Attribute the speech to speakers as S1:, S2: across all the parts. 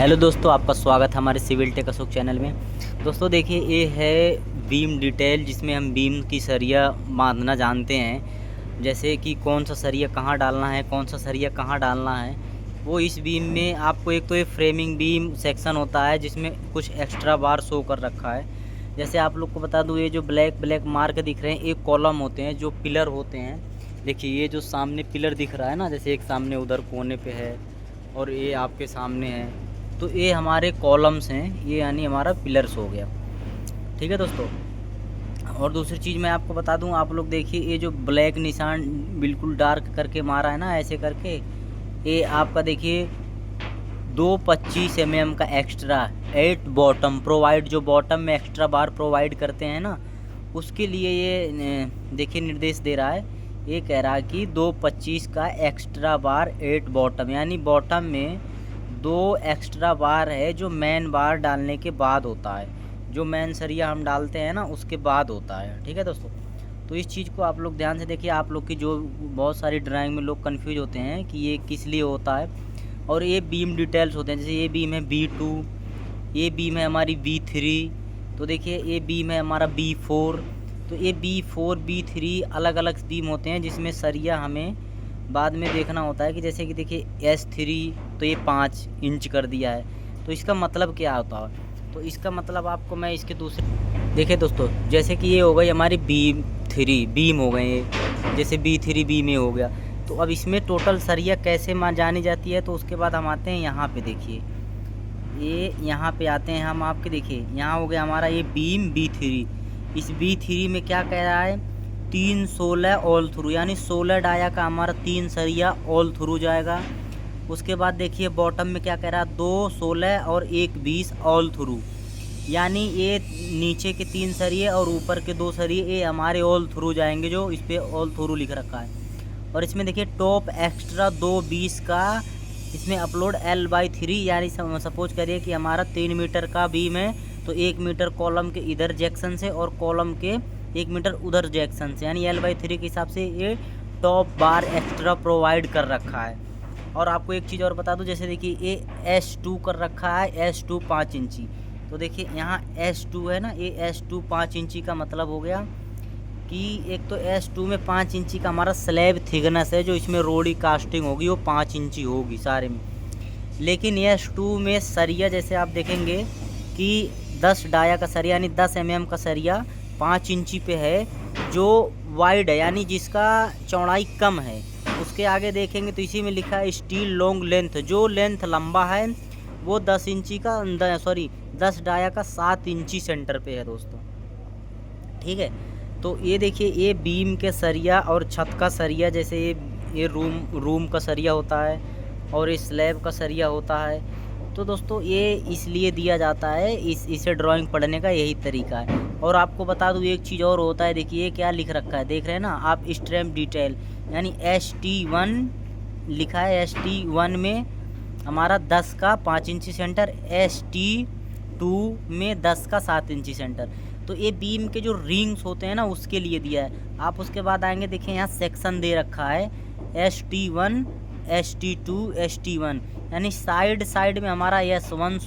S1: Hello दोस्तों, आपका स्वागत है हमारे सिविल टेक अशोक चैनल में। दोस्तों देखिए, ये है बीम डिटेल, जिसमें हम बीम की सरिया बांधना जानते हैं। जैसे कि कौन सा सरिया कहाँ डालना है, कौन सा सरिया कहाँ डालना है, वो इस बीम में आपको एक तो ये फ्रेमिंग बीम सेक्शन होता है जिसमें कुछ एक्स्ट्रा बार शो कर रखा है। जैसे आप लोग को बता दूँ, ये जो ब्लैक ब्लैक मार्क दिख रहे हैं, एक कॉलम होते हैं जो पिलर होते हैं। देखिए ये जो सामने पिलर दिख रहा है ना, जैसे एक सामने उधर कोने पे है और ये आपके सामने है, तो ये हमारे कॉलम्स हैं, ये यानी हमारा पिलर्स हो गया। ठीक है दोस्तों। और दूसरी चीज़ मैं आपको बता दूं, आप लोग देखिए ये जो ब्लैक निशान बिल्कुल डार्क करके मारा है ना, ऐसे करके, ये आपका देखिए 225 mm का एक्स्ट्रा 8 बॉटम प्रोवाइड, जो बॉटम में एक्स्ट्रा बार प्रोवाइड करते हैं ना, उसके लिए ये देखिए निर्देश दे रहा है। ये कह रहा है कि 225 का एक्स्ट्रा बार 8 बॉटम, यानी बॉटम में 2 एक्स्ट्रा बार है जो मेन बार डालने के बाद होता है, जो मेन सरिया हम डालते हैं ना उसके बाद होता है। ठीक है दोस्तों। तो इस चीज़ को आप लोग ध्यान से देखिए। आप लोग की जो बहुत सारी ड्राइंग में लोग कंफ्यूज होते हैं कि ये किस लिए होता है। और ये बीम डिटेल्स होते हैं, जैसे ये बीम है B2, ये बीम है हमारी B3, तो देखिए ये बीम है हमारा B4। तो ये B4 B3 अलग अलग बीम होते हैं जिसमें सरिया हमें बाद में देखना होता है। कि जैसे कि देखिए S3 तो ये 5 इंच कर दिया है, तो इसका मतलब क्या होता है? तो इसका मतलब आपको मैं इसके दूसरे देखिए दोस्तों, जैसे कि ये हो गई हमारी B3 बीम हो गए ये, जैसे B3 बीम ये हो गया। तो अब इसमें टोटल सरिया कैसे जानी जाती है, तो उसके बाद हम आते हैं यहाँ पे। देखिए ये यहाँ पे आते हैं हम, आपके देखिए यहाँ हो गया हमारा ये बीम B3। इस B3 में क्या कह रहा है? 3 16 ऑल थ्रू, यानी 16 डाया का हमारा 3 सरिया ऑल थ्रू जाएगा। उसके बाद देखिए बॉटम में क्या कह रहा है? 2 16 और 1 20 ऑल थ्रू, यानी ये नीचे के 3 सरिये और ऊपर के 2 सरिये ये हमारे ऑल थ्रू जाएंगे, जो इस पर ऑल थ्रू लिख रखा है। और इसमें देखिए टॉप एक्स्ट्रा 220 का इसमें अपलोड L/3, यानी सपोज करिए कि हमारा 3 मीटर का बीम है, तो 1 मीटर कॉलम के इधर जैक्सन से और कॉलम के 1 मीटर उधर जैक्सन से, यानी L/3 के हिसाब से ये टॉप बार एक्स्ट्रा प्रोवाइड कर रखा है। और आपको एक चीज़ और बता दूं, जैसे देखिए ये S2 कर रखा है, S2 5 इंची। तो देखिए यहाँ S2 है ना, ये S2 5 इंची का मतलब हो गया कि एक तो S2 में 5 इंची का हमारा स्लैब थिकनेस है, जो इसमें रोडी कास्टिंग होगी वो 5 इंची होगी सारे में। लेकिन S2 में सरिया जैसे आप देखेंगे कि 10 डाया का सरिया, यानी 10 mm का सरिया 5 इंची पे है, जो वाइड है, यानी जिसका चौड़ाई कम है। उसके आगे देखेंगे तो इसी में लिखा है स्टील लॉन्ग लेंथ, जो लेंथ लंबा है वो 10 इंची का 10 डाया का 7 इंची सेंटर पे है दोस्तों। ठीक है। तो ये देखिए ये बीम के सरिया और छत का सरिया, जैसे ये रूम का सरिया होता है और ये स्लैब का सरिया होता है। तो दोस्तों ये इसलिए दिया जाता है, इसे ड्राइंग पढ़ने का यही तरीका है। और आपको बता दूँ एक चीज़ और होता है, देखिए ये क्या लिख रखा है, देख रहे हैं ना आप? स्ट्रैप डिटेल, यानी ST1 लिखा है। ST1 में हमारा 10 का 5 इंची सेंटर, ST2 में 10 का 7 इंची सेंटर। तो ये बीम के जो रिंग्स होते हैं ना उसके लिए दिया है। आप उसके बाद आएंगे, देखिए यहाँ सेक्शन दे रखा है ST1 ST2 ST1, यानी साइड में हमारा S1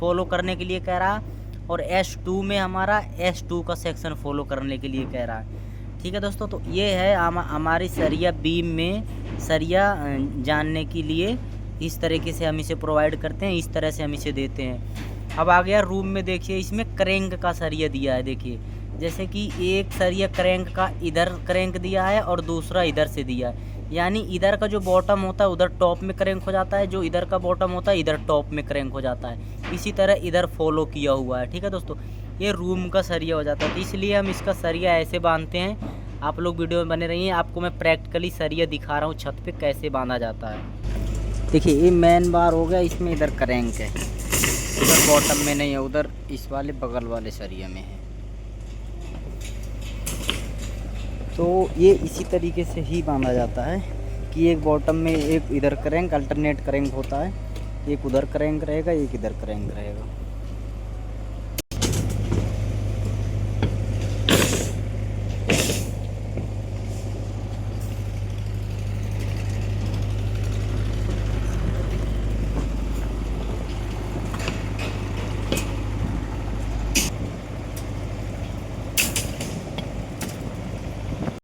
S1: फॉलो करने के लिए कह रहा है, और S2 में हमारा S2 का सेक्शन फॉलो करने के लिए कह रहा है। ठीक है दोस्तों। तो ये है हमारी सरिया बीम में सरिया जानने के लिए, इस तरीके से हम इसे प्रोवाइड करते हैं, इस तरह से हम इसे देते हैं। अब आ गया रूम में, देखिए इसमें क्रैंक का सरिया दिया है। देखिए जैसे कि एक सरिया क्रैंक का इधर क्रैंक दिया है और दूसरा इधर से दिया है, यानी इधर का जो बॉटम होता है उधर टॉप में क्रैंक हो जाता है, जो इधर का बॉटम होता है इधर टॉप में क्रैंक हो जाता है। इसी तरह इधर फॉलो किया हुआ है। ठीक है दोस्तों। ये रूम का सरिया हो जाता है, तो इसलिए हम इसका सरिया ऐसे बांधते हैं। आप लोग वीडियो में बने रहिए, आपको मैं प्रैक्टिकली सरिया दिखा रहा हूँ छत पे कैसे बांधा जाता है। देखिए ये मेन बार हो गया, इसमें इधर क्रैंक है, उधर बॉटम में नहीं है, उधर इस वाले बगल वाले सरिया में है। तो ये इसी तरीके से ही बांधा जाता है कि एक बॉटम में एक इधर क्रैंक, अल्टरनेट क्रैंक होता है, एक उधर क्रैंक रहेगा, एक इधर क्रैंक रहेगा।